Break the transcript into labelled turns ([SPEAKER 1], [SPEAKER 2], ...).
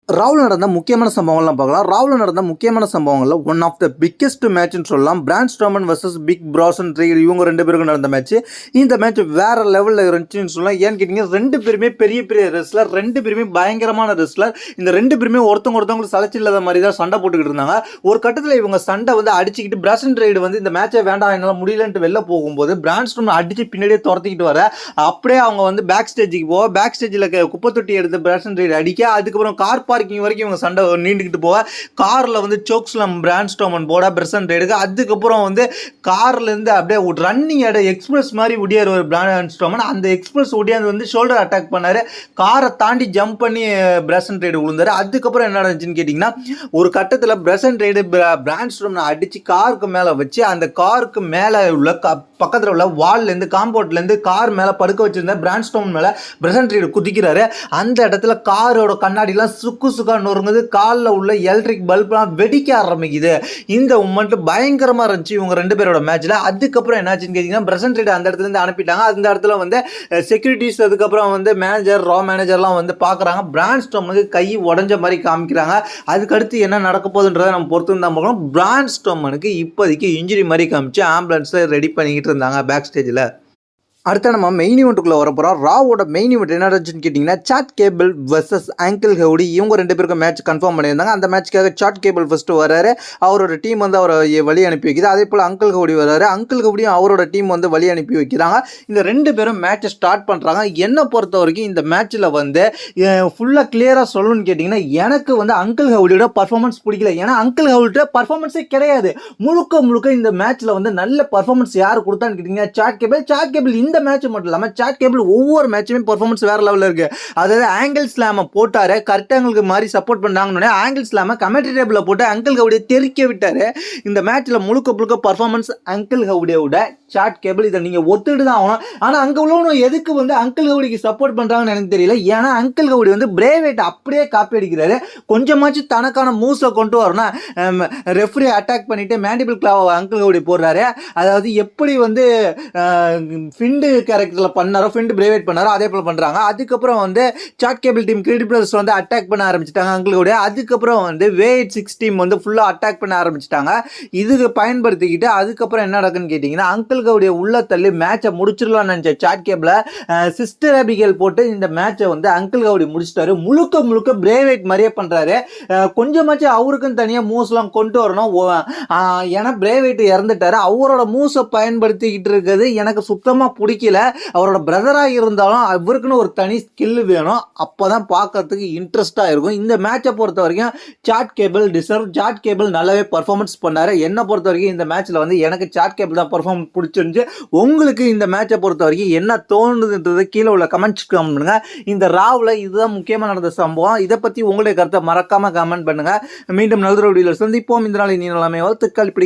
[SPEAKER 1] ராவ்ல நடந்த முக்கியமான சம்பவங்கள்லாம் பார்க்கலாம். ராவ்ல நடந்த முக்கியமான சம்பவங்கள்ல ஒன் ஆஃப் த பிக்கெஸ்ட் மேட்ச்னு சொல்லலாம். பிரான் ஸ்ட்ரோமன் வர்சஸ் பிக் பிராசன் ட்ரீகர் இவங்க 2 பேருக்கும் நடந்த மேட்ச். இந்த மேட்ச் வேற லெவலில் இருந்துச்சுன்னு சொல்லலாம். ஏன்னு கேட்டிங்க, 2 பேருமே பெரிய பெரிய ரெஸ்லர், 2 பேருமே பயங்கரமான ரெஸ்லர். இந்த 2 பேருமே ஒருத்தவங்களுக்கு சளைச்சு இல்லாத மாதிரி தான் சண்டை போட்டுக்கிட்டு இருந்தாங்க. ஒரு கட்டத்தில் இவங்க சண்டை வந்து அடிச்சுக்கிட்டு பிராசன் ட்ரீகர் வந்து இந்த மேட்சை வேண்டாம் என்னால் முடியலன்ட்டு வெளில போகும்போது பிரான் ஸ்ட்ரோமன் அடிச்சு பின்னாடியே துரத்திக்கிட்டு வர, அப்படியே அவங்க வந்து பேக் ஸ்டேஜுக்கு போக, பேக் ஸ்டேஜில் குப்பை தொட்டி எடுத்து பிராசன் ட்ரீகர் அடிக்க, அதுக்கப்புறம் கார் பார்க்கிங் வரைக்கும் இவங்க சண்டை நீண்டுக்கிட்டு போக, காரில் வந்து சோக்ஸ்லம் பிரான் ஸ்ட்ரோமன் போட பிரசன்ட் எடுக்க, அதுக்கப்புறம் வந்து கார்ல இருந்து அப்படியே ரன்னிங் எக்ஸ்பிரஸ் மாதிரி ஒடியார் ஒரு பிரான் ஸ்ட்ரோமன். அந்த எக்ஸ்பிரஸ் ஒடியாந்து வந்து ஷோல்டர் அட்டாக் பண்ணாரு, காரை தாண்டி ஜம்ப் பண்ணி பிரசன்ட் ரைடு விழுந்தாரு. அதுக்கப்புறம் என்ன நடந்துச்சுன்னு கேட்டிங்கன்னா, ஒரு கட்டத்தில் பிரசன்ட் ரைடு பிரான் ஸ்ட்ரோமனை அடிச்சு காருக்கு மேலே வச்சு, அந்த காருக்கு மேலே உள்ள பக்கத்தில் உள்ள வால்லேருந்து காம்பவுண்ட்லேருந்து கார் மேலே படுக்க வச்சிருந்த பிரான் ஸ்ட்ரோமன் மேலே பிரசன்ட் ரைடு குதிக்கிறாரு. அந்த இடத்துல காரோட கண்ணாடிலாம் சுக்கா நொறுங்குது, காலில் உள்ள எலக்ட்ரிக் பல்ப்லாம் வெடிக்க ஆரம்பிக்குது. இந்த மூமெண்ட் பயங்கரமாக இருந்துச்சு இவங்க 2 பேரோட மேட்ச்சில். அதுக்கப்புறம் என்னாச்சுன்னு கேட்டிங்கன்னா, பிரசன்ட் ரைடு அந்த இடத்துலேருந்து அனுப்பிட்டாங்க. அந்த இடத்துல வந்து செக்யூரிட்டிஸ், அதுக்கப்புறம் வந்து மேனேஜர், ரா மேனேஜர்லாம் வந்து பார்க்குறாங்க. பிரான் ஸ்ட்ரோமனுக்கு கை உடஞ்ச மாதிரி காமிக்கிறாங்க. அதுக்கடுத்து என்ன நடக்க போகுதுன்றதை நம்ம பொறுத்து தான் பார்க்கணும். பிரான் ஸ்ட்ரோமனுக்கு இப்போதைக்கு இன்ஜுரி மாதிரி காமிச்சு ஆம்புலன்ஸில் ரெடி பண்ணிக்கிட்டு இருந்தாங்க பேக் ஸ்டேஜில். அடுத்த நம்ம மெயின் ஈவெண்ட்டுக்குள்ளே வர போகிறோம். ராவோட மெயின் ஈவெண்ட் என்ன நடந்துச்சுன்னு கேட்டிங்கன்னா, சாட் கேபிள் வர்சஸ் ஆங்கிள் ஹவுடி இவங்க 2 பேருக்கும் மேட்ச் கன்ஃபார்ம் பண்ணியிருந்தாங்க. அந்த மேட்ச்க்காக சாட் கேபிள் ஃபஸ்ட்டு வராரு, அவரோட டீம் வந்து அவரை வழி அனுப்பி வைக்குது. அதே போல் அங்கிள் ஹவுடி வராரு, அங்கிள் ஹவுடியும் அவரோட டீம் வந்து வழி அனுப்பி வைக்கிறாங்க. இந்த 2 பேரும் மேட்சை ஸ்டார்ட் பண்ணுறாங்க. என்னை பொறுத்த வரைக்கும் இந்த மேட்ச்சில் வந்து ஃபுல்லாக கிளியராக சொல்லணும்னு கேட்டிங்கன்னா, எனக்கு வந்து அங்கிள் ஹவுடியோட பர்ஃபார்மன்ஸ் பிடிக்கல. ஏன்னா அங்கிள் ஹவுடியோட பர்ஃபார்மன்ஸே கிடையாது. முழுக்க இந்த மேட்ச்சில் வந்து நல்ல பர்ஃபார்மன்ஸ் யார் கொடுத்தான்னு கேட்டிங்கன்னா, சாட் கேபிள் இந்த மேட்ச் மட்டும் இல்லாமல் சாட் கேபிள் ஒவ்வொரு மேட்சுமே பர்ஃபார்மன்ஸ் வேற லெவலில் இருக்கு. அதாவது ஆங்கிள் ஸ்லாமை போட்டாரு, கரெக்டாங்களுக்கு மாதிரி சப்போர்ட் பண்ணாங்கன்னு ஆங்கிள் ஸ்லாமை கமெண்ட்ரி டேபிளில் போட்டு அங்கிள் ஹவுடியை தெறிக்க விட்டாரு. இந்த மேட்ச்சில் முழுக்க பர்ஃபார்மன்ஸ் அங்கிள் ஹவுடியோட சாட் கேபிள். இதை நீங்கள் ஒத்துட்டு தான் ஆகணும். ஆனால் அங்கே உள்ளவங்க எதுக்கு வந்து அங்கிள் ஹவுடிக்கு சப்போர்ட் பண்ணுறாங்கன்னு எனக்கு தெரியல. ஏன்னா அங்கிள் ஹவுடி வந்து பிரேவேட் அப்படியே காப்பி அடிக்கிறாரு. கொஞ்சமாச்சும் தனக்கான மூவ்ஸை கொண்டு வரணும். ரெஃப்ரி அட்டாக் பண்ணிட்டு மேண்டிபிள் கிளாவை அங்கிள் ஹவுடி போடுறாரு. அதாவது எப்படி வந்து ஃபிண்டு கேரக்டரில் பண்ணாரோ, ஃபிண்டு பிரேவேட் பண்ணாரோ அதே போல் பண்ணுறாங்க. அதுக்கப்புறம் வந்து சாட் கேபிள் டீம் கிரெடிபிள்ஸ் வந்து அட்டாக் பண்ண ஆரம்பிச்சிட்டாங்க அங்கிள் ஹவுடி. அதுக்கப்புறம் வந்து வே86 டீம் வந்து ஃபுல்லாக அட்டாக் பண்ண ஆரம்பிச்சிட்டாங்க. இதுக்கு பயன்படுத்திக்கிட்டு அதுக்கப்புறம் என்ன நடக்குன்னு கேட்டிங்கன்னா, அங்கிள் ஹவுடியை உள்ள தள்ளி மேட்சை முடிச்சிடலாம்னு நினச்ச சாட் கேபிளை சிஸ்டர் அபிகேல் போட்டு இந்த மேட்சை வந்து அங்கிள் ஹவுடி முடிச்சிட்டாரு. முழுக்க பிரேவேட் மாதிரியே பண்ணுறாரு. கொஞ்சமாச்சும் அவருக்கும் தனியாக மூவ்ஸ்லாம் கொண்டு வரணும். ஏன்னா பிரேவேட் இறந்துட்டாரு. அவரோட மூவ்ஸை பயன்படுத்திக்கிட்டு இருக்கிறது எனக்கு சுத்தமாக பிடிக்கல. அவரோட பிரதராக இருந்தாலும் அவருக்குன்னு ஒரு தனி ஸ்கில் வேணும். அப்போ தான் பார்க்கறதுக்கு இன்ட்ரெஸ்டாக இருக்கும். இந்த மேட்சை பொறுத்த வரைக்கும் Chad Gable deserve. Chad Gable நல்லாவே பர்ஃபார்மன்ஸ் பண்ணார். என்னை பொறுத்த வரைக்கும் இந்த மேட்ச்சில் வந்து எனக்கு சாட் கேபிள் தான் பர்ஃபார்மன்ஸ் பிடிச்சிருந்துச்சு. உங்களுக்கு இந்த மேட்சை பொறுத்த வரைக்கும் என்ன தோணுதுன்றது கீழே உள்ள கமெண்ட்ஸ் கமெண்ட் பண்ணுங்கள். இந்த ராவில் இதுதான் முக்கியமாக நடந்த சம்பவம். இதை பற்றி உங்களுடைய கருத்தை மறக்காமல் கமெண்ட் பண்ணுங்கள். மீண்டும் நல்ல வீடியோவில் சந்திப்போம். இந்த நாள் இனி எல்லாமே வாழ்த்துக்கள். பிடிக்கும்.